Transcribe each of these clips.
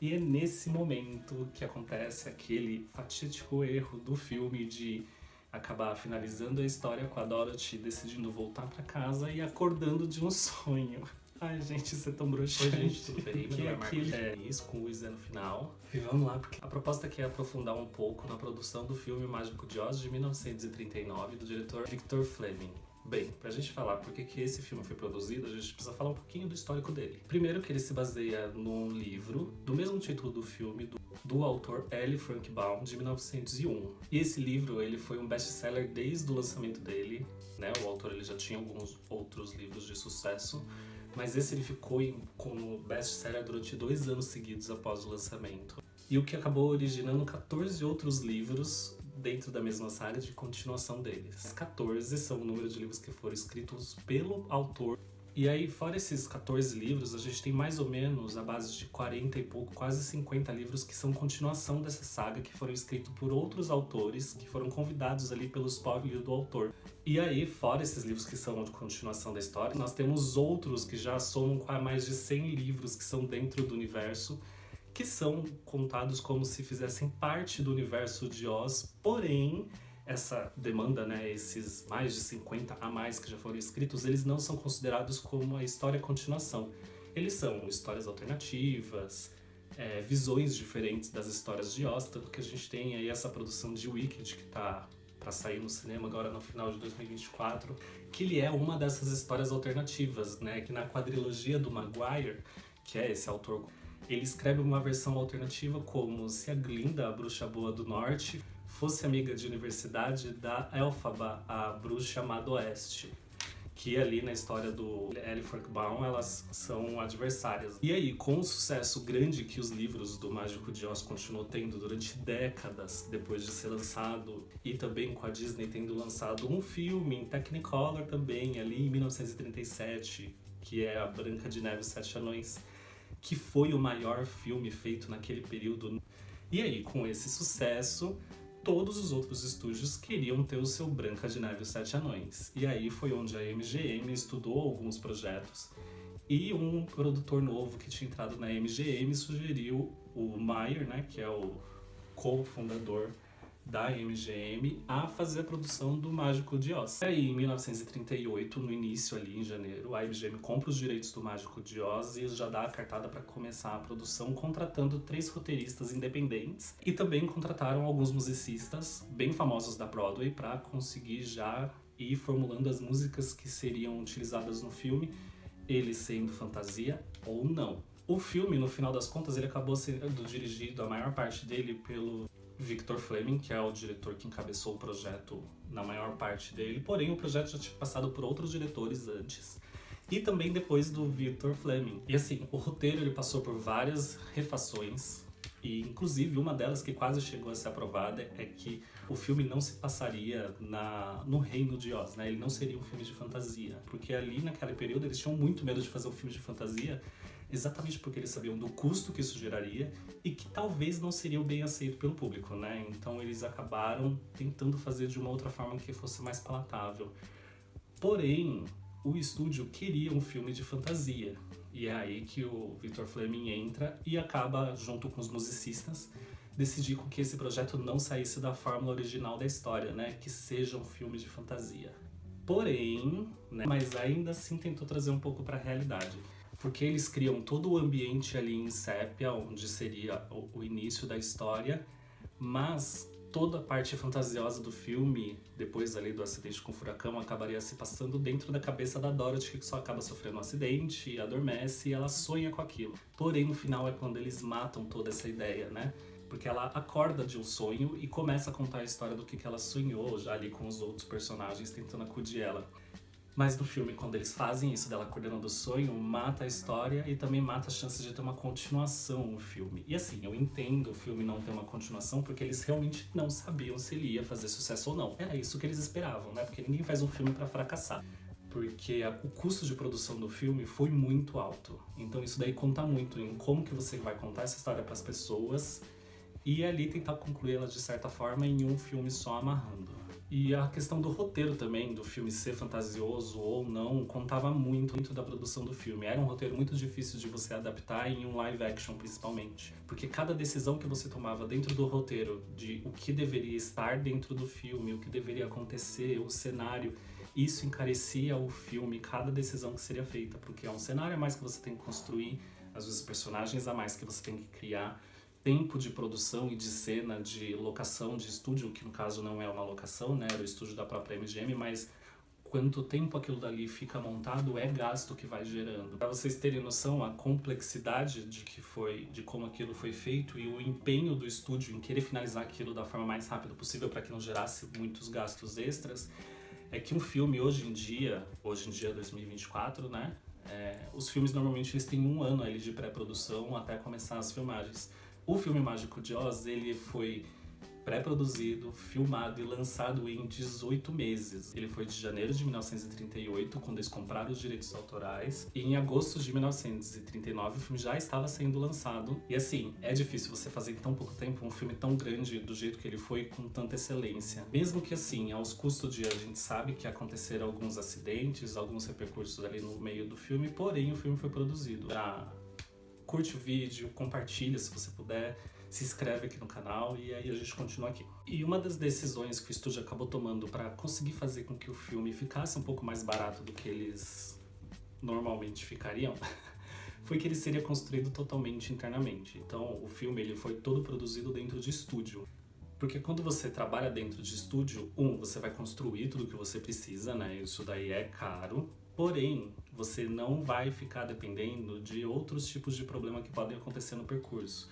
E é nesse momento que acontece aquele fatídico erro do filme de acabar finalizando a história com a Dorothy decidindo voltar pra casa e acordando de um sonho. Ai, gente, isso é tão broxante. Oi, gente, tudo bem? Que Meu é nome é aquele Marcos. isso com o Zé no final. E vamos lá, porque a proposta aqui é aprofundar um pouco na produção do filme Mágico de Oz de 1939, do diretor Victor Fleming. Bem, pra gente falar por que esse filme foi produzido, a gente precisa falar um pouquinho do histórico dele. Primeiro que ele se baseia num livro do mesmo título do filme, do autor L. Frank Baum, de 1901. E esse livro ele foi um best-seller desde o lançamento dele, né? O autor ele já tinha alguns outros livros de sucesso, mas esse ele ficou como best-seller durante 2 anos seguidos após o lançamento. E o que acabou originando 14 outros livros dentro da mesma saga de continuação deles. Os 14 são o número de livros que foram escritos pelo autor. E aí, fora esses 14 livros, a gente tem mais ou menos a base de 40 e pouco, quase 50 livros que são continuação dessa saga, que foram escritos por outros autores, que foram convidados ali pelo spoiler do autor. E aí, fora esses livros que são de continuação da história, nós temos outros que já somam com mais de 100 livros que são dentro do universo, que são contados como se fizessem parte do universo de Oz, porém essa demanda, né, esses mais de 50 a mais que já foram escritos, eles não são considerados como a história continuação. Eles são histórias alternativas, visões diferentes das histórias de Oz, tanto que a gente tem aí essa produção de Wicked que tá para sair no cinema agora no final de 2024, que ele é uma dessas histórias alternativas, né, que na quadrilogia do Maguire, que é esse autor, ele escreve uma versão alternativa como se a Glinda, a bruxa boa do norte, fosse amiga de universidade da Elphaba, a bruxa má do oeste. Que ali na história do L. Frank Baum, elas são adversárias. E aí, com o sucesso grande que os livros do Mágico de Oz continuou tendo durante décadas depois de ser lançado, e também com a Disney tendo lançado um filme em Technicolor também, ali em 1937, que é A Branca de Neve e os Sete Anões, que foi o maior filme feito naquele período. E aí, com esse sucesso, todos os outros estúdios queriam ter o seu Branca de Neve e os Sete Anões. E aí foi onde a MGM estudou alguns projetos e um produtor novo que tinha entrado na MGM sugeriu o Meyer, né, que é o co-fundador da MGM, a fazer a produção do Mágico de Oz. E aí, em 1938, no início ali, em janeiro, a MGM compra os direitos do Mágico de Oz e já dá a cartada para começar a produção, contratando 3 roteiristas independentes e também contrataram alguns musicistas bem famosos da Broadway para conseguir já ir formulando as músicas que seriam utilizadas no filme, ele sendo fantasia ou não. O filme, no final das contas, ele acabou sendo dirigido, a maior parte dele, pelo Victor Fleming, que é o diretor que encabeçou o projeto na maior parte dele, porém o projeto já tinha passado por outros diretores antes e também depois do Victor Fleming. E assim, o roteiro ele passou por várias refações e inclusive uma delas que quase chegou a ser aprovada é que o filme não se passaria no Reino de Oz, né? Ele não seria um filme de fantasia, porque ali naquele período eles tinham muito medo de fazer um filme de fantasia, exatamente porque eles sabiam do custo que isso geraria e que talvez não seria bem aceito pelo público, né? Então eles acabaram tentando fazer de uma outra forma que fosse mais palatável. Porém, o estúdio queria um filme de fantasia. E é aí que o Victor Fleming entra e acaba, junto com os musicistas, decidir com que esse projeto não saísse da fórmula original da história, né? Que seja um filme de fantasia. Porém, né? Mas ainda assim tentou trazer um pouco para a realidade. Porque eles criam todo o ambiente ali em sépia, onde seria o início da história, mas toda a parte fantasiosa do filme, depois ali do acidente com o furacão, acabaria se passando dentro da cabeça da Dorothy, que só acaba sofrendo um acidente, adormece e ela sonha com aquilo. Porém, no final é quando eles matam toda essa ideia, né? Porque ela acorda de um sonho e começa a contar a história do que ela sonhou, já ali com os outros personagens tentando acudir ela. Mas no filme, quando eles fazem isso dela acordando do sonho, mata a história e também mata as chances de ter uma continuação no filme. E assim, eu entendo o filme não ter uma continuação porque eles realmente não sabiam se ele ia fazer sucesso ou não. Era isso que eles esperavam, né? Porque ninguém faz um filme pra fracassar. Porque o custo de produção do filme foi muito alto. Então isso daí conta muito em como que você vai contar essa história pras pessoas e ali tentar concluí-la de certa forma em um filme só amarrando. E a questão do roteiro também, do filme ser fantasioso ou não, contava muito da produção do filme. Era um roteiro muito difícil de você adaptar em um live action, principalmente. Porque cada decisão que você tomava dentro do roteiro, de o que deveria estar dentro do filme, o que deveria acontecer, o cenário, isso encarecia o filme, cada decisão que seria feita. Porque é um cenário a mais que você tem que construir, às vezes personagens a mais que você tem que criar, tempo de produção e de cena, de locação de estúdio, que no caso não é uma locação, né, era o estúdio da própria MGM, mas quanto tempo aquilo dali fica montado é gasto que vai gerando. Para vocês terem noção, a complexidade de como aquilo foi feito e o empenho do estúdio em querer finalizar aquilo da forma mais rápida possível para que não gerasse muitos gastos extras, é que um filme hoje em dia 2024, né, os filmes normalmente eles têm 1 ano ali de pré-produção até começar as filmagens. O filme Mágico de Oz, ele foi pré-produzido, filmado e lançado em 18 meses. Ele foi de janeiro de 1938, quando eles compraram os direitos autorais, e em agosto de 1939 o filme já estava sendo lançado. E assim, é difícil você fazer em tão pouco tempo um filme tão grande do jeito que ele foi, com tanta excelência. Mesmo que assim, aos custos de a gente sabe que aconteceram alguns acidentes, alguns repercursos ali no meio do filme, porém o filme foi produzido. Curte o vídeo, compartilha se você puder, se inscreve aqui no canal e aí a gente continua aqui. E uma das decisões que o estúdio acabou tomando para conseguir fazer com que o filme ficasse um pouco mais barato do que eles normalmente ficariam foi que ele seria construído totalmente internamente. Então o filme ele foi todo produzido dentro de estúdio. Porque quando você trabalha dentro de estúdio, você vai construir tudo que você precisa, né? Isso daí é caro. Porém, você não vai ficar dependendo de outros tipos de problema que podem acontecer no percurso.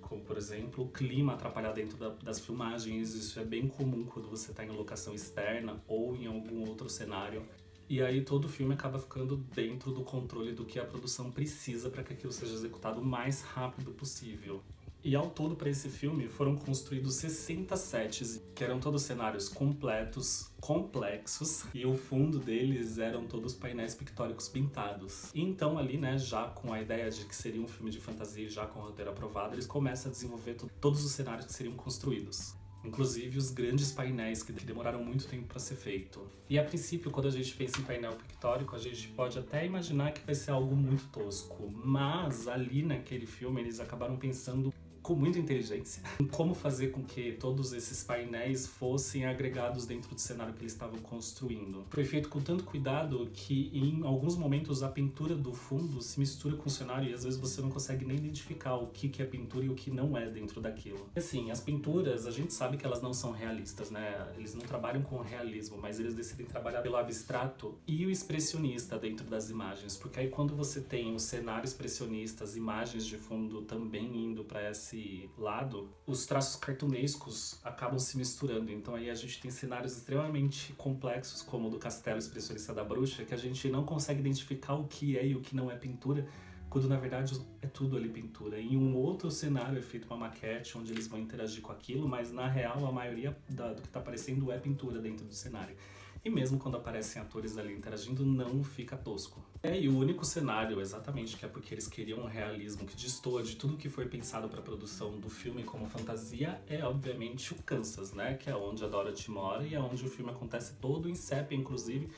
Como, por exemplo, o clima atrapalhar dentro das filmagens. Isso é bem comum quando você está em locação externa ou em algum outro cenário. E aí todo o filme acaba ficando dentro do controle do que a produção precisa para que aquilo seja executado o mais rápido possível. E ao todo, para esse filme, foram construídos 60 sets, que eram todos cenários completos, complexos, e o fundo deles eram todos painéis pictóricos pintados. E então ali, né, já com a ideia de que seria um filme de fantasia e já com o roteiro aprovado, eles começam a desenvolver todos os cenários que seriam construídos. Inclusive os grandes painéis que demoraram muito tempo para ser feito. E a princípio, quando a gente pensa em painel pictórico, a gente pode até imaginar que vai ser algo muito tosco. Mas ali naquele filme eles acabaram pensando com muita inteligência em como fazer com que todos esses painéis fossem agregados dentro do cenário que eles estavam construindo. Foi feito com tanto cuidado que em alguns momentos a pintura do fundo se mistura com o cenário e às vezes você não consegue nem identificar o que é pintura e o que não é dentro daquilo. Assim, as pinturas, a gente sabe que elas não são realistas, né? Eles não trabalham com o realismo, mas eles decidem trabalhar pelo abstrato e o expressionista dentro das imagens, porque aí quando você tem o cenário expressionista, as imagens de fundo também indo para esse lado, os traços cartunescos acabam se misturando. Então aí a gente tem cenários extremamente complexos, como o do Castelo Expressionista da Bruxa, que a gente não consegue identificar o que é e o que não é pintura, quando na verdade é tudo ali pintura. Em um outro cenário é feito uma maquete onde eles vão interagir com aquilo, mas na real a maioria do que está aparecendo é pintura dentro do cenário. E mesmo quando aparecem atores ali interagindo, não fica tosco. E o único cenário, exatamente, que é porque eles queriam um realismo que destoa de tudo que foi pensado para a produção do filme como fantasia, é obviamente o Kansas, né? Que é onde a Dorothy mora e é onde o filme acontece todo em sépia, inclusive,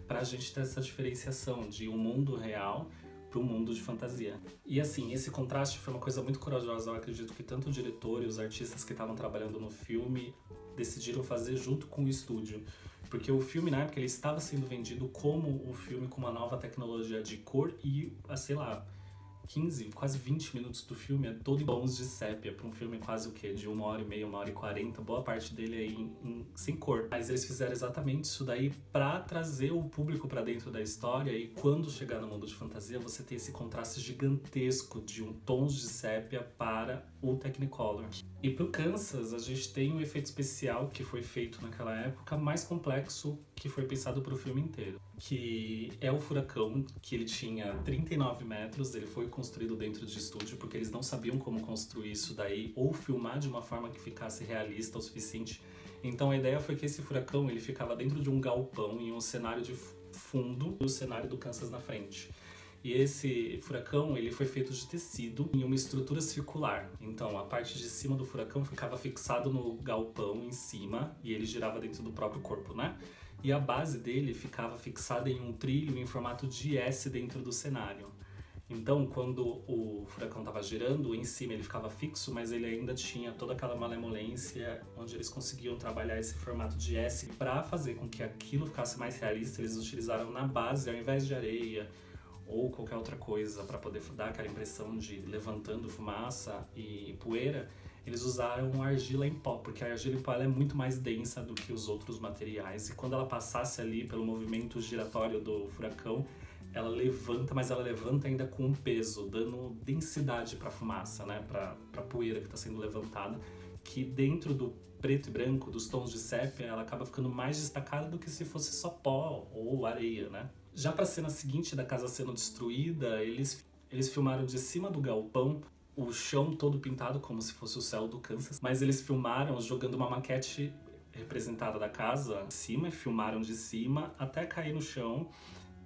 para a gente ter essa diferenciação de um mundo real para um mundo de fantasia. E assim, esse contraste foi uma coisa muito corajosa. Eu acredito que tanto o diretor e os artistas que estavam trabalhando no filme decidiram fazer junto com o estúdio. Porque o filme, na época, ele estava sendo vendido como um filme com uma nova tecnologia de cor e, sei lá, 15, quase 20 minutos do filme é todo em tons de sépia, para um filme quase o quê? De 1h30, 1h40, boa parte dele é sem cor. Mas eles fizeram exatamente isso daí para trazer o público para dentro da história e quando chegar no mundo de fantasia você tem esse contraste gigantesco de tons de sépia para o Technicolor. E pro Kansas a gente tem um efeito especial que foi feito naquela época mais complexo que foi pensado pro filme inteiro, que é o furacão, que ele tinha 39 metros, ele foi construído dentro de estúdio porque eles não sabiam como construir isso daí ou filmar de uma forma que ficasse realista o suficiente. Então a ideia foi que esse furacão ele ficava dentro de um galpão em um cenário de fundo e o cenário do Kansas na frente. E esse furacão, ele foi feito de tecido em uma estrutura circular. Então, a parte de cima do furacão ficava fixado no galpão em cima e ele girava dentro do próprio corpo, né? E a base dele ficava fixada em um trilho em formato de S dentro do cenário. Então, quando o furacão estava girando, em cima ele ficava fixo, mas ele ainda tinha toda aquela malemolência, onde eles conseguiam trabalhar esse formato de S. Para fazer com que aquilo ficasse mais realista, eles utilizaram na base, ao invés de areia ou qualquer outra coisa, para poder dar aquela impressão de levantando fumaça e poeira, eles usaram argila em pó, porque a argila em pó ela é muito mais densa do que os outros materiais. E quando ela passasse ali pelo movimento giratório do furacão, ela levanta, mas ela levanta ainda com um peso, dando densidade para a fumaça, né? Para a poeira que está sendo levantada, que dentro do preto e branco, dos tons de sépia, ela acaba ficando mais destacada do que se fosse só pó ou areia, né? Já para a cena seguinte da casa sendo destruída, eles filmaram de cima do galpão, o chão todo pintado como se fosse o céu do Kansas, mas eles filmaram jogando uma maquete representada da casa em cima, e filmaram de cima até cair no chão.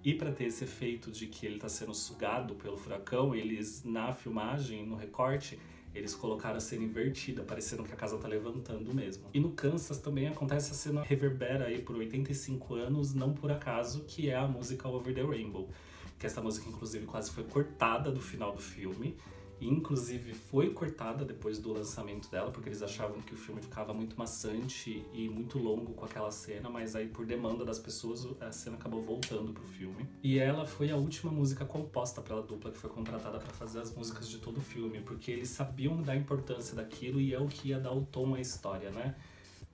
E para ter esse efeito de que ele está sendo sugado pelo furacão, eles, na filmagem, no recorte, eles colocaram a cena invertida, parecendo que a casa tá levantando mesmo. E no Kansas também acontece, a cena reverbera aí por 85 anos, não por acaso, que é a música Over the Rainbow. Que essa música, inclusive, quase foi cortada do final do filme. E, inclusive, foi cortada depois do lançamento dela, porque eles achavam que o filme ficava muito maçante e muito longo com aquela cena, mas aí, por demanda das pessoas, a cena acabou voltando pro filme. E ela foi a última música composta pela dupla que foi contratada para fazer as músicas de todo o filme, porque eles sabiam da importância daquilo e é o que ia dar o tom à história, né?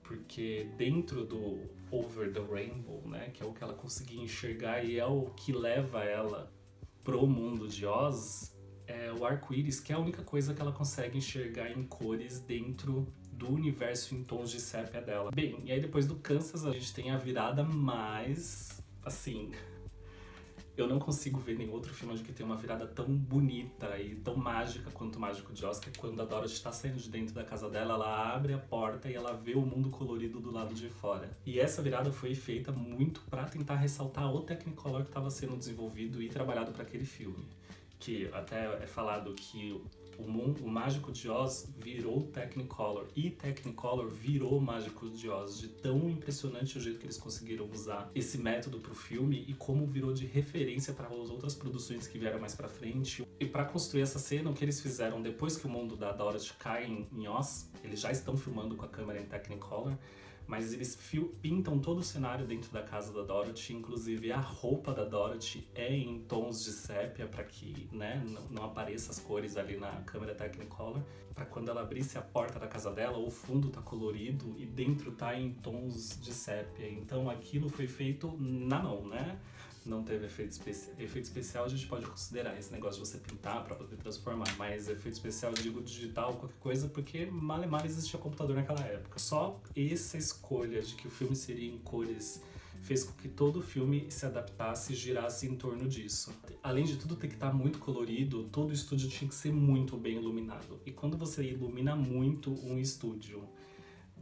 Porque dentro do Over the Rainbow, né, que é o que ela conseguia enxergar e é o que leva ela pro mundo de Oz, é o arco-íris, que é a única coisa que ela consegue enxergar em cores dentro do universo em tons de sépia dela. Bem, e aí depois do Kansas a gente tem a virada mais, assim, eu não consigo ver nenhum outro filme onde que tem uma virada tão bonita e tão mágica quanto o Mágico de Oz, que é quando a Dorothy está saindo de dentro da casa dela, ela abre a porta e ela vê o mundo colorido do lado de fora. E essa virada foi feita muito para tentar ressaltar o Technicolor que estava sendo desenvolvido e trabalhado para aquele filme. Que até é falado que o Mágico de Oz virou Technicolor e Technicolor virou Mágico de Oz, de tão impressionante o jeito que eles conseguiram usar esse método pro filme e como virou de referência para as outras produções que vieram mais pra frente. E para construir essa cena, o que eles fizeram depois que o mundo da Dorothy cai em Oz, eles já estão filmando com a câmera em Technicolor, mas eles pintam todo o cenário dentro da casa da Dorothy, inclusive a roupa da Dorothy é em tons de sépia para que, né, não apareça as cores ali na câmera Technicolor, para quando ela abrisse a porta da casa dela, o fundo tá colorido e dentro tá em tons de sépia. Então aquilo foi feito na mão, né? Não teve efeito especial. Efeito especial a gente pode considerar esse negócio de você pintar para poder transformar, mas efeito especial, eu digo digital, qualquer coisa, porque malemar existia computador naquela época. Só essa escolha de que o filme seria em cores fez com que todo o filme se adaptasse e girasse em torno disso. Além de tudo ter que estar muito colorido, todo o estúdio tinha que ser muito bem iluminado. E quando você ilumina muito um estúdio,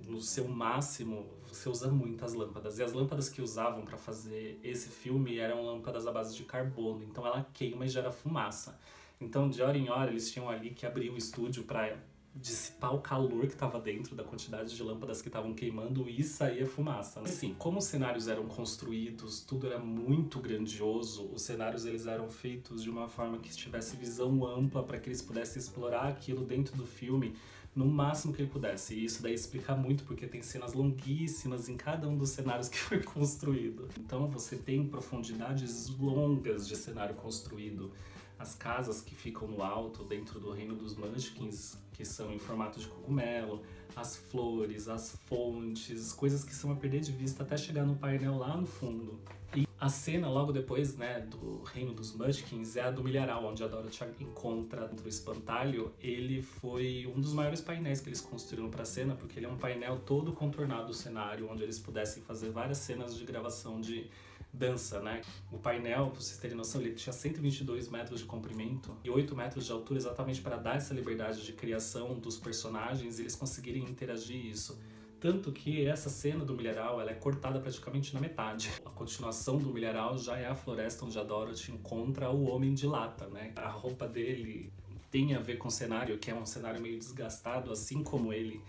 no seu máximo, você usa muitas lâmpadas. E as lâmpadas que usavam para fazer esse filme eram lâmpadas à base de carbono. Então ela queima e gera fumaça. Então de hora em hora eles tinham ali que abrir o estúdio para dissipar o calor que estava dentro da quantidade de lâmpadas que estavam queimando e saía fumaça. Assim, como os cenários eram construídos, tudo era muito grandioso, os cenários eles eram feitos de uma forma que tivesse visão ampla para que eles pudessem explorar aquilo dentro do filme no máximo que ele pudesse. E isso daí explica muito porque tem cenas longuíssimas em cada um dos cenários que foi construído. Então você tem profundidades longas de cenário construído. As casas que ficam no alto, dentro do reino dos Munchkins, que são em formato de cogumelo, as flores, as fontes, coisas que são a perder de vista até chegar no painel lá no fundo. E a cena logo depois, né, do reino dos Munchkins é a do milharal, onde a Dorothy encontra o espantalho. Ele foi um dos maiores painéis que eles construíram para a cena, porque ele é um painel todo contornado do cenário, onde eles pudessem fazer várias cenas de gravação de dança, né? O painel, pra vocês terem noção, ele tinha 122 metros de comprimento e 8 metros de altura, exatamente para dar essa liberdade de criação dos personagens e eles conseguirem interagir isso Tanto que essa cena do milharal ela é cortada praticamente na metade. A continuação do milharal já é a floresta onde a Dorothy encontra o Homem de Lata, né? A roupa dele tem a ver com o cenário, que é um cenário meio desgastado, assim como ele.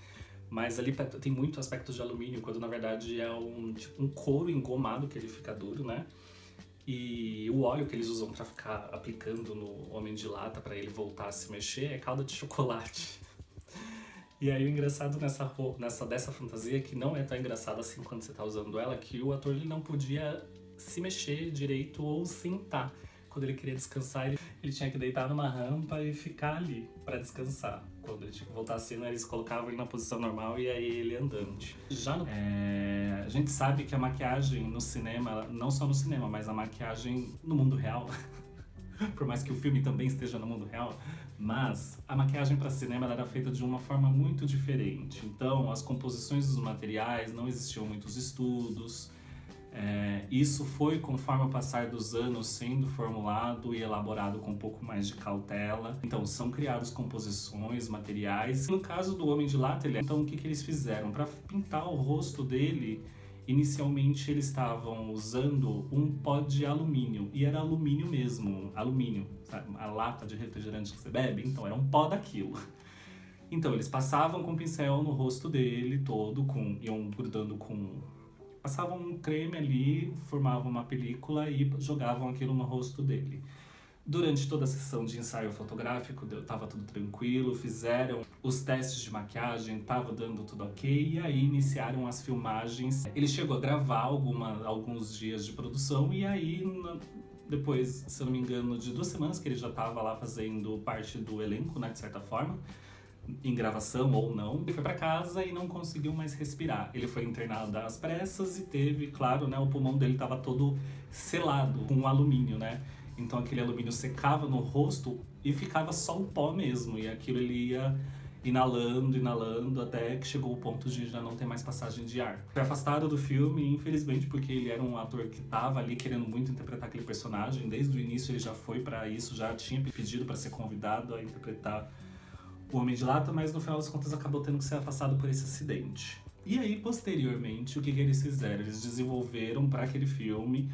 Mas ali tem muito aspecto de alumínio, quando na verdade é um couro engomado que ele fica duro, né? E o óleo que eles usam pra ficar aplicando no Homem de Lata pra ele voltar a se mexer é calda de chocolate. E aí o engraçado dessa fantasia, que não é tão engraçado assim quando você tá usando ela, que o ator ele não podia se mexer direito ou sentar. Quando ele queria descansar, ele tinha que deitar numa rampa e ficar ali pra descansar. Quando ele tinha que voltar a cena, eles colocavam ele na posição normal e aí ele andante. Já no... a gente sabe que a maquiagem no cinema, não só no cinema, mas a maquiagem no mundo real, por mais que o filme também esteja no mundo real, mas a maquiagem para cinema ela era feita de uma forma muito diferente. Então, as composições dos materiais, não existiam muitos estudos. Isso foi, conforme o passar dos anos, sendo formulado e elaborado com um pouco mais de cautela. Então, são criados composições, materiais. No caso do Homem de Lata, então o que eles fizeram? Para pintar o rosto dele, inicialmente eles estavam usando um pó de alumínio, e era alumínio mesmo, alumínio, sabe? A lata de refrigerante que você bebe, então era um pó daquilo. Então eles passavam com o pincel no rosto dele todo, iam grudando passavam um creme ali, formavam uma película e jogavam aquilo no rosto dele. Durante toda a sessão de ensaio fotográfico, tava tudo tranquilo, fizeram os testes de maquiagem, tava dando tudo ok, e aí iniciaram as filmagens. Ele chegou a gravar alguns dias de produção, e aí, depois, se eu não me engano, de 2 semanas que ele já tava lá fazendo parte do elenco, né, de certa forma, em gravação ou não, ele foi pra casa e não conseguiu mais respirar. Ele foi internado às pressas e teve, claro, né, o pulmão dele tava todo selado com alumínio, né? Então aquele alumínio secava no rosto e ficava só o pó mesmo. E aquilo ele ia inalando, até que chegou o ponto de já não ter mais passagem de ar. Foi afastado do filme, infelizmente, porque ele era um ator que tava ali querendo muito interpretar aquele personagem. Desde o início ele já foi pra isso, já tinha pedido pra ser convidado a interpretar o Homem de Lata, mas no final das contas acabou tendo que ser afastado por esse acidente. E aí, posteriormente, o que eles fizeram? Eles desenvolveram para aquele filme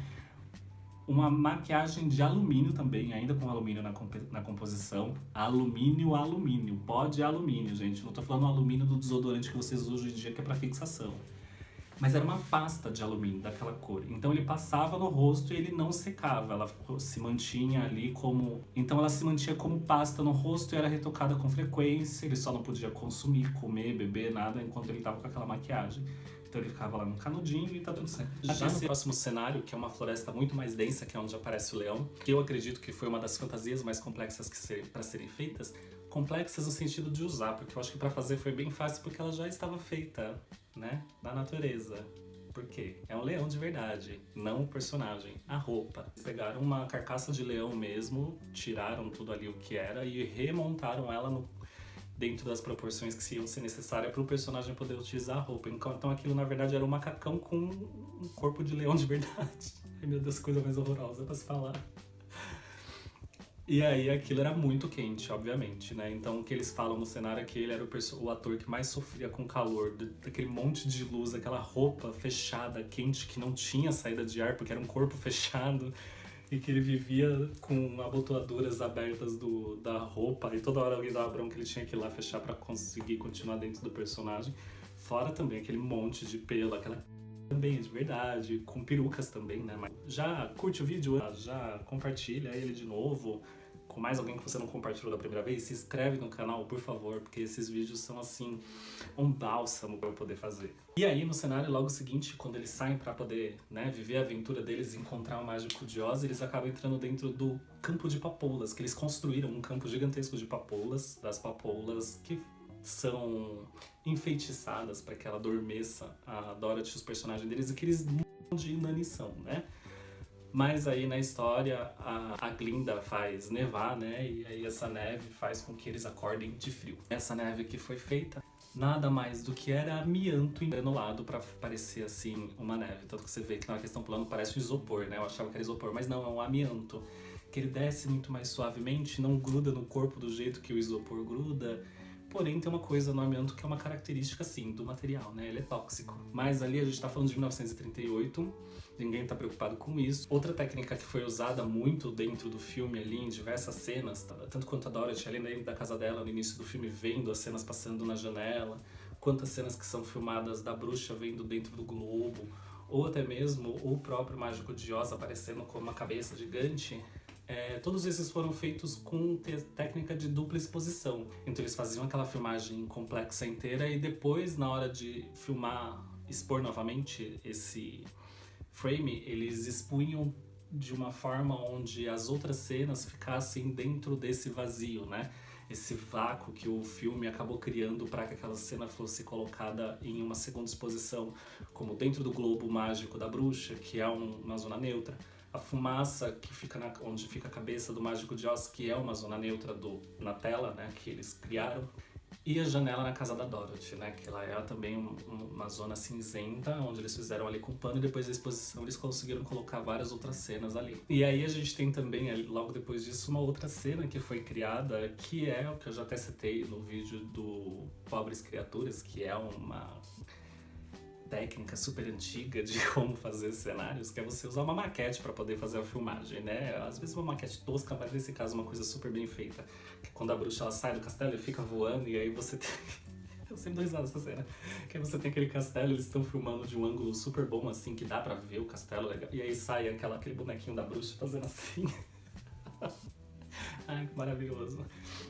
uma maquiagem de alumínio também, ainda com alumínio na composição. Alumínio, pó de alumínio, gente. Não tô falando alumínio do desodorante que vocês usam hoje em dia, que é para fixação. Mas era uma pasta de alumínio daquela cor. Então ele passava no rosto e ele não secava. Ela se mantinha ali como... Então ela se mantinha como pasta no rosto e era retocada com frequência. Ele só não podia consumir, comer, beber, nada, enquanto ele tava com aquela maquiagem. Então ele ficava lá no canudinho e tá tudo certo. Já no próximo cenário, que é uma floresta muito mais densa, que é onde aparece o leão, que eu acredito que foi uma das fantasias mais complexas para serem feitas. Complexas no sentido de usar, porque eu acho que para fazer foi bem fácil, porque ela já estava feita, né, na natureza. Por quê? É um leão de verdade, não o personagem, a roupa. Pegaram uma carcaça de leão mesmo, tiraram tudo ali o que era e remontaram ela dentro das proporções que iam ser necessárias para o personagem poder utilizar a roupa. Então aquilo na verdade era um macacão com um corpo de leão de verdade. Ai meu Deus, coisa mais horrorosa pra se falar. E aí aquilo era muito quente, obviamente, né? Então o que eles falam no cenário é que ele era o ator que mais sofria com o calor, daquele monte de luz, aquela roupa fechada, quente, que não tinha saída de ar, porque era um corpo fechado, e que ele vivia com abotoaduras abertas da roupa, e toda hora alguém dava bronca, ele tinha que ir lá fechar pra conseguir continuar dentro do personagem. Fora também aquele monte de pelo, aquela também de verdade, com perucas também, né? Mas já curte o vídeo, já compartilha ele de novo com mais alguém que você não compartilhou da primeira vez. Se inscreve no canal, por favor, porque esses vídeos são assim um bálsamo para eu poder fazer. E aí no cenário logo seguinte, quando eles saem para poder, né, viver a aventura deles e encontrar o Mágico de Oz, eles acabam entrando dentro do campo de papoulas, que eles construíram um campo gigantesco de papoulas, das papoulas que são enfeitiçadas para que ela adormeça a Dorothy e os personagens deles e que eles mudam de inanição, né? Mas aí na história a Glinda faz nevar, né? E aí essa neve faz com que eles acordem de frio. Essa neve que foi feita nada mais do que era amianto granulado para parecer assim uma neve. Tanto que você vê que na questão plano parece um isopor, né? Eu achava que era isopor, mas não, é um amianto. Que ele desce muito mais suavemente, não gruda no corpo do jeito que o isopor gruda. porém tem uma coisa no amianto que é uma característica, assim, do material, né? Ele é tóxico. Mas ali a gente tá falando de 1938, ninguém tá preocupado com isso. Outra técnica que foi usada muito dentro do filme ali, em diversas cenas, tanto quanto a Dorothy ali dentro da casa dela, no início do filme, vendo as cenas passando na janela, quanto as cenas que são filmadas da bruxa vendo dentro do globo, ou até mesmo o próprio Mágico de Oz aparecendo com uma cabeça gigante. Todos esses foram feitos com técnica de dupla exposição. Então eles faziam aquela filmagem complexa inteira e depois, na hora de filmar, expor novamente esse frame, eles expunham de uma forma onde as outras cenas ficassem dentro desse vazio, né? Esse vácuo que o filme acabou criando para que aquela cena fosse colocada em uma segunda exposição, como dentro do globo mágico da bruxa, que é uma zona neutra, a fumaça que fica onde fica a cabeça do Mágico de Oz, que é uma zona neutra na tela, né, que eles criaram, e a janela na casa da Dorothy, né, que ela é também uma zona cinzenta, onde eles fizeram ali com pano, e depois da exposição eles conseguiram colocar várias outras cenas ali. E aí a gente tem também, logo depois disso, uma outra cena que foi criada, que é o que eu já até citei no vídeo do Pobres Criaturas, que é uma técnica super antiga de como fazer cenários, que é você usar uma maquete para poder fazer a filmagem, né? Às vezes uma maquete tosca, mas nesse caso uma coisa super bem feita. Que quando a bruxa ela sai do castelo e fica voando, e aí você tem... Eu sempre dou risada dessa cena. Que aí você tem aquele castelo, eles estão filmando de um ângulo super bom, assim, que dá pra ver o castelo legal. E aí sai aquele bonequinho da bruxa fazendo assim. Ai, que maravilhoso.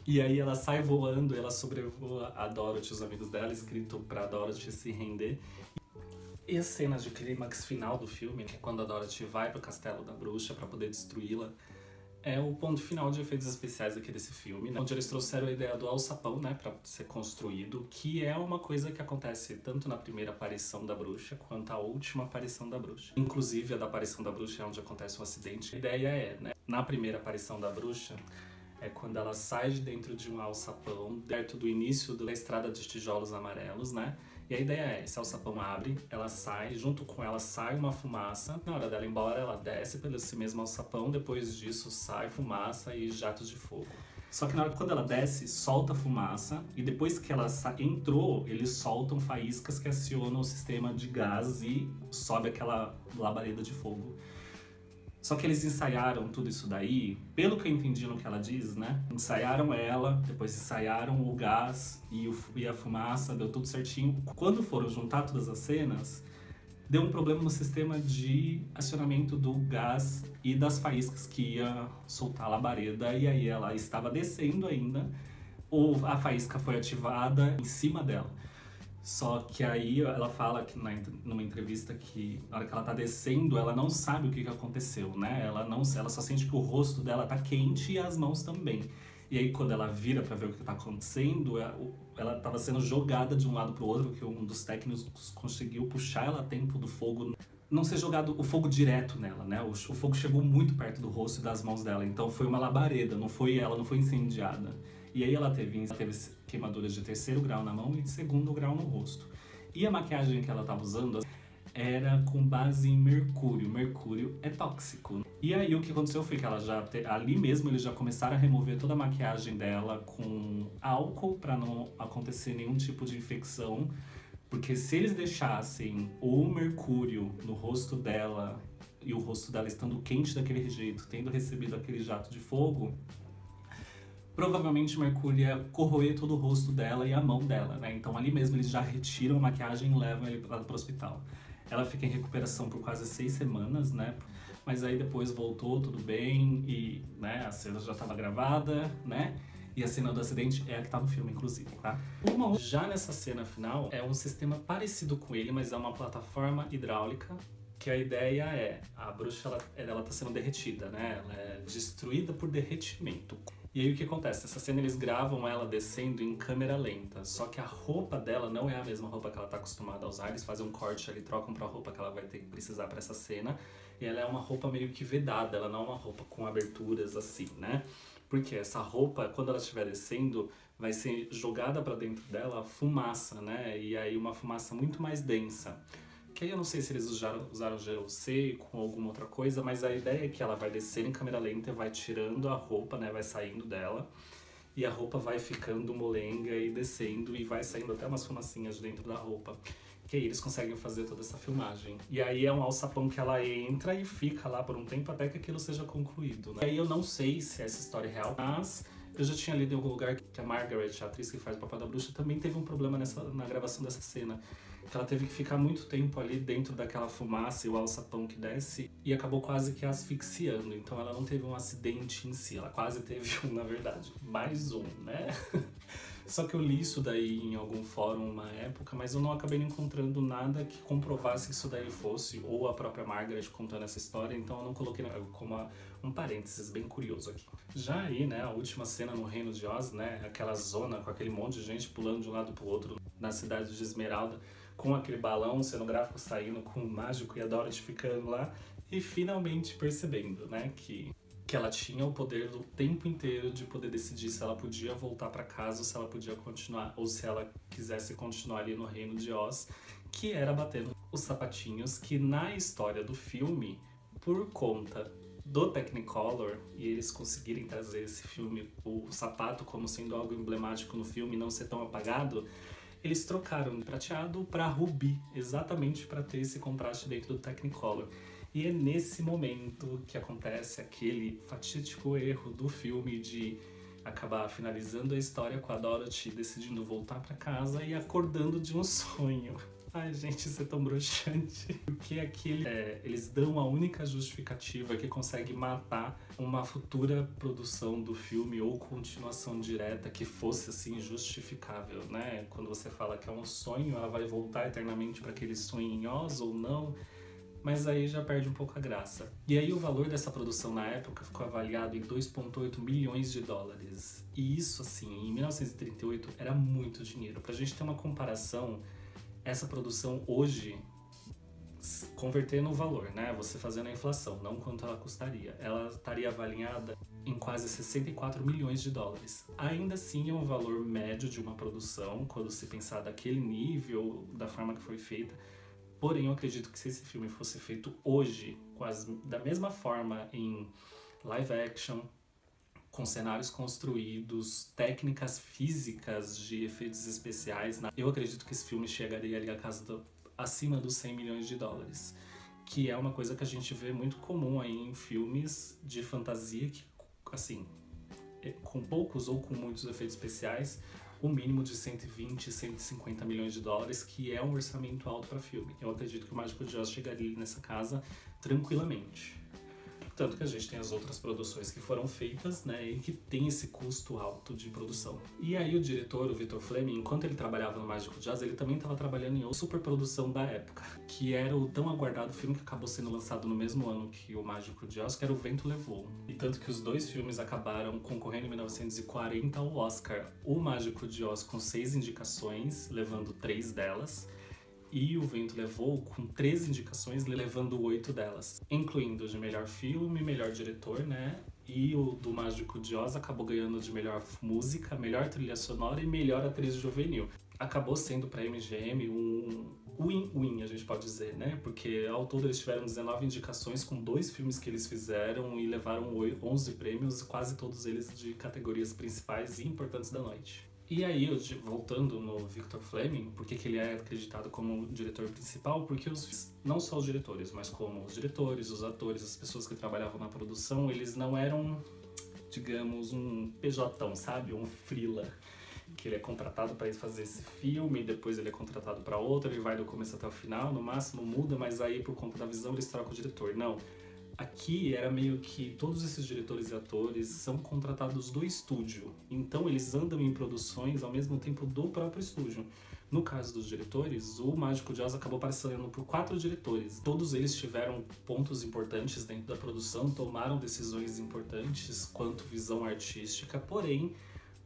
E aí ela sai voando, ela sobrevoa a Dorothy e os amigos dela, escrito pra Dorothy se render. E as cenas de clímax final do filme, que é quando a Dorothy vai pro castelo da bruxa pra poder destruí-la, é o ponto final de efeitos especiais aqui desse filme, né? Onde eles trouxeram a ideia do alçapão, né, pra ser construído, que é uma coisa que acontece tanto na primeira aparição da bruxa, quanto a última aparição da bruxa. Inclusive, a da aparição da bruxa é onde acontece um acidente. A ideia é, né, na primeira aparição da bruxa, é quando ela sai de dentro de um alçapão, perto do início da estrada de tijolos amarelos, né? E a ideia é, esse alçapão abre, ela sai, junto com ela sai uma fumaça. Na hora dela ir embora, ela desce pelo esse mesmo alçapão, depois disso sai fumaça e jatos de fogo. Só que na hora quando ela desce, solta fumaça, e depois que ela entrou, eles soltam faíscas que acionam o sistema de gás e sobe aquela labareda de fogo. Só que eles ensaiaram tudo isso daí, pelo que eu entendi no que ela diz, né? Ensaiaram ela, depois ensaiaram o gás e a fumaça, deu tudo certinho. Quando foram juntar todas as cenas, deu um problema no sistema de acionamento do gás e das faíscas que ia soltar a labareda, e aí ela estava descendo ainda, ou a faísca foi ativada em cima dela. Só que aí ela fala que numa entrevista que na hora que ela tá descendo, ela não sabe o que aconteceu, né? Ela só sente que o rosto dela tá quente e as mãos também. E aí quando ela vira pra ver o que tá acontecendo, ela tava sendo jogada de um lado pro outro, que um dos técnicos conseguiu puxar ela a tempo do fogo não ser jogado o fogo direto nela, né? O fogo chegou muito perto do rosto e das mãos dela, então foi uma labareda, ela não foi incendiada. E aí ela teve queimaduras de 3º grau na mão e de 2º grau no rosto. E a maquiagem que ela estava usando era com base em mercúrio. Mercúrio é tóxico. E aí o que aconteceu foi que ela ali mesmo eles já começaram a remover toda a maquiagem dela com álcool para não acontecer nenhum tipo de infecção. Porque se eles deixassem o mercúrio no rosto dela e o rosto dela estando quente daquele jeito, tendo recebido aquele jato de fogo, provavelmente o mercúrio ia corroer todo o rosto dela e a mão dela, né? Então ali mesmo eles já retiram a maquiagem e levam ela pro hospital. Ela fica em recuperação por quase 6 semanas, né? Mas aí depois voltou, tudo bem, e né, a cena já estava gravada, né? E a cena do acidente é a que tá no filme, inclusive, tá? Já nessa cena final, é um sistema parecido com ele, mas é uma plataforma hidráulica, que a ideia é, a bruxa ela tá sendo derretida, né? Ela é destruída por derretimento. E aí o que acontece? Essa cena eles gravam ela descendo em câmera lenta, só que a roupa dela não é a mesma roupa que ela tá acostumada a usar, eles fazem um corte ali, trocam pra roupa que ela vai ter que precisar pra essa cena, e ela é uma roupa meio que vedada, ela não é uma roupa com aberturas assim, né? Porque essa roupa, quando ela estiver descendo, vai ser jogada pra dentro dela fumaça, né? E aí uma fumaça muito mais densa. Que aí eu não sei se eles usaram GLC com alguma outra coisa, mas a ideia é que ela vai descer em câmera lenta e vai tirando a roupa, né? Vai saindo dela. e a roupa vai ficando molenga e descendo e vai saindo até umas fumacinhas dentro da roupa. Que aí eles conseguem fazer toda essa filmagem. E aí é um alçapão que ela entra e fica lá por um tempo até que aquilo seja concluído, né? E aí eu não sei se essa história é real, mas eu já tinha lido em algum lugar que a Margaret, a atriz que faz o papel da bruxa, também teve um problema na gravação dessa cena. Que ela teve que ficar muito tempo ali dentro daquela fumaça e o alçapão que desce e acabou quase que asfixiando. Então ela não teve um acidente em si, ela quase teve um, na verdade. Mais um, né? Só que eu li isso daí em algum fórum uma época, mas eu não acabei encontrando nada que comprovasse que isso daí fosse, ou a própria Margaret contando essa história, então eu não coloquei como um parênteses bem curioso aqui. Já aí, né, a última cena no Reino de Oz, né, aquela zona com aquele monte de gente pulando de um lado pro outro na cidade de Esmeralda, com aquele balão cenográfico saindo, com o mágico e a Dorothy ficando lá, e finalmente percebendo, né, que ela tinha o poder do tempo inteiro de poder decidir se ela podia voltar para casa ou se ela podia continuar, ou se ela quisesse continuar ali no Reino de Oz, que era batendo os sapatinhos, que na história do filme, por conta do Technicolor, e eles conseguirem trazer esse filme, o sapato como sendo algo emblemático no filme, não ser tão apagado, eles trocaram de prateado para rubi, exatamente para ter esse contraste dentro do Technicolor. E é nesse momento que acontece aquele fatídico erro do filme de acabar finalizando a história com a Dorothy decidindo voltar para casa e acordando de um sonho. Ai, gente, isso é tão broxante. Porque eles dão a única justificativa que consegue matar uma futura produção do filme ou continuação direta que fosse, assim, justificável, né? Quando você fala que é um sonho, ela vai voltar eternamente para aquele sonho em Oz ou não? Mas aí já perde um pouco a graça. E aí o valor dessa produção na época ficou avaliado em 2,8 milhões de dólares. E isso, assim, em 1938 era muito dinheiro. Pra gente ter uma comparação, essa produção hoje, convertendo o valor, né? Você fazendo a inflação, não quanto ela custaria. Ela estaria avaliada em quase 64 milhões de dólares. Ainda assim é um valor médio de uma produção, quando se pensar daquele nível, da forma que foi feita. Porém, eu acredito que se esse filme fosse feito hoje, da mesma forma em live action, com cenários construídos, técnicas físicas de efeitos especiais, eu acredito que esse filme chegaria ali acima dos 100 milhões de dólares. Que é uma coisa que a gente vê muito comum aí em filmes de fantasia, que, assim, com poucos ou com muitos efeitos especiais, o mínimo de 120, 150 milhões de dólares, que é um orçamento alto para filme. Eu acredito que o Mágico de Oz chegaria nessa casa tranquilamente. Tanto que a gente tem as outras produções que foram feitas, né, e que tem esse custo alto de produção. E aí o diretor, o Victor Fleming, enquanto ele trabalhava no Mágico de Oz, ele também estava trabalhando em outra superprodução da época, que era o tão aguardado filme que acabou sendo lançado no mesmo ano que o Mágico de Oz, que era O Vento Levou. E tanto que os dois filmes acabaram concorrendo em 1940 ao Oscar. O Mágico de Oz com 6 indicações, levando 3 delas, e O Vento Levou com 13 indicações, levando 8 delas, incluindo de melhor filme, melhor diretor, né? E o do Mágico de Oz acabou ganhando de melhor música, melhor trilha sonora e melhor atriz juvenil. Acabou sendo para a MGM um win-win, a gente pode dizer, né? Porque ao todo eles tiveram 19 indicações com 2 filmes que eles fizeram e levaram 11 prêmios, quase todos eles de categorias principais e importantes da noite. E aí, voltando no Victor Fleming, por que ele é acreditado como diretor principal? Porque não só os diretores, mas como os diretores, os atores, as pessoas que trabalhavam na produção, eles não eram, digamos, um PJão, sabe? Um freela. Que ele é contratado para fazer esse filme, depois ele é contratado para outro, ele vai do começo até o final, no máximo muda, mas aí por conta da visão eles trocam o diretor. Não. Aqui era meio que todos esses diretores e atores são contratados do estúdio, então eles andam em produções ao mesmo tempo do próprio estúdio. No caso dos diretores, o Mágico de Oz acabou passando por 4 diretores. Todos eles tiveram pontos importantes dentro da produção, tomaram decisões importantes quanto visão artística, porém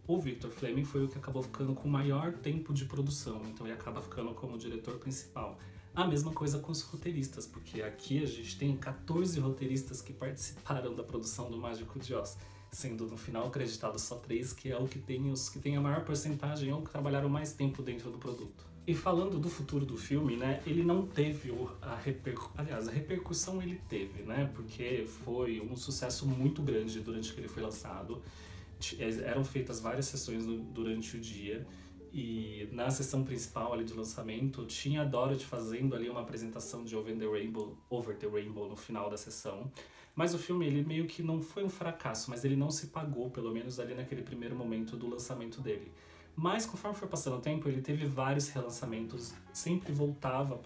o Victor Fleming foi o que acabou ficando com o maior tempo de produção, então ele acaba ficando como diretor principal. A mesma coisa com os roteiristas, porque aqui a gente tem 14 roteiristas que participaram da produção do Mágico de Oz, sendo no final acreditados só 3, que é o que tem os que tem a maior porcentagem ou que trabalharam mais tempo dentro do produto. E falando do futuro do filme, né, ele não teve a repercussão ele teve, né, porque foi um sucesso muito grande durante que ele foi lançado. Eram feitas várias sessões durante o dia. E na sessão principal ali de lançamento, tinha a Dorothy fazendo ali uma apresentação de Over the Rainbow no final da sessão. Mas o filme, ele meio que não foi um fracasso, mas ele não se pagou, pelo menos ali naquele primeiro momento do lançamento dele. Mas conforme foi passando o tempo, ele teve vários relançamentos, sempre voltava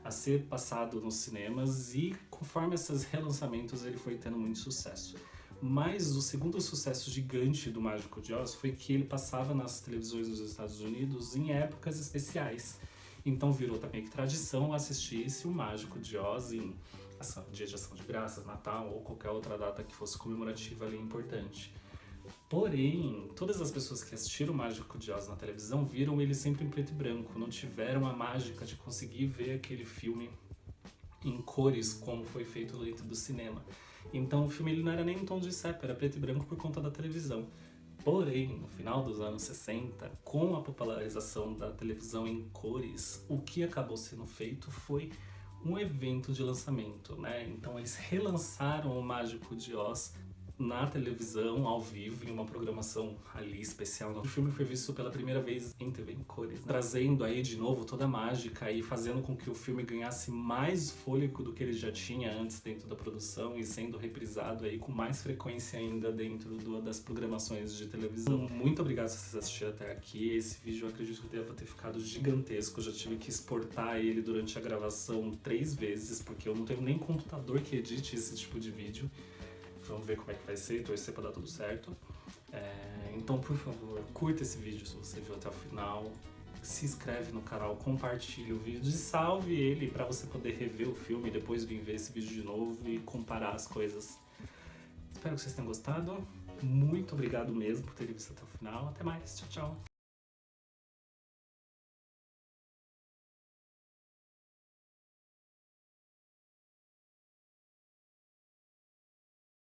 a ser passado nos cinemas, e conforme esses relançamentos ele foi tendo muito sucesso. Mas o segundo sucesso gigante do Mágico de Oz foi que ele passava nas televisões dos Estados Unidos em épocas especiais. Então virou também que tradição assistir-se o Mágico de Oz em dia de ação de graças, Natal ou qualquer outra data que fosse comemorativa ali importante. Porém, todas as pessoas que assistiram o Mágico de Oz na televisão viram ele sempre em preto e branco, não tiveram a mágica de conseguir ver aquele filme em cores como foi feito dentro do cinema. Então o filme ele não era nem em tom de sépia, era preto e branco por conta da televisão. Porém, no final dos anos 60, com a popularização da televisão em cores, o que acabou sendo feito foi um evento de lançamento, né? Então eles relançaram o Mágico de Oz na televisão, ao vivo, em uma programação ali especial. O filme foi visto pela primeira vez em TV em cores, né? Trazendo aí de novo toda a mágica e fazendo com que o filme ganhasse mais fôlego do que ele já tinha antes dentro da produção e sendo reprisado aí com mais frequência ainda dentro das programações de televisão. Muito obrigado se vocês assistiram até aqui. Esse vídeo eu acredito que deva ter ficado gigantesco. Eu já tive que exportar ele durante a gravação 3 vezes, porque eu não tenho nem computador que edite esse tipo de vídeo. Vamos ver como é que vai ser, torcer pra dar tudo certo. Então, por favor, curta esse vídeo se você viu até o final. Se inscreve no canal, compartilha o vídeo e salve ele pra você poder rever o filme e depois vir ver esse vídeo de novo e comparar as coisas. Espero que vocês tenham gostado. Muito obrigado mesmo por terem visto até o final. Até mais. Tchau, tchau.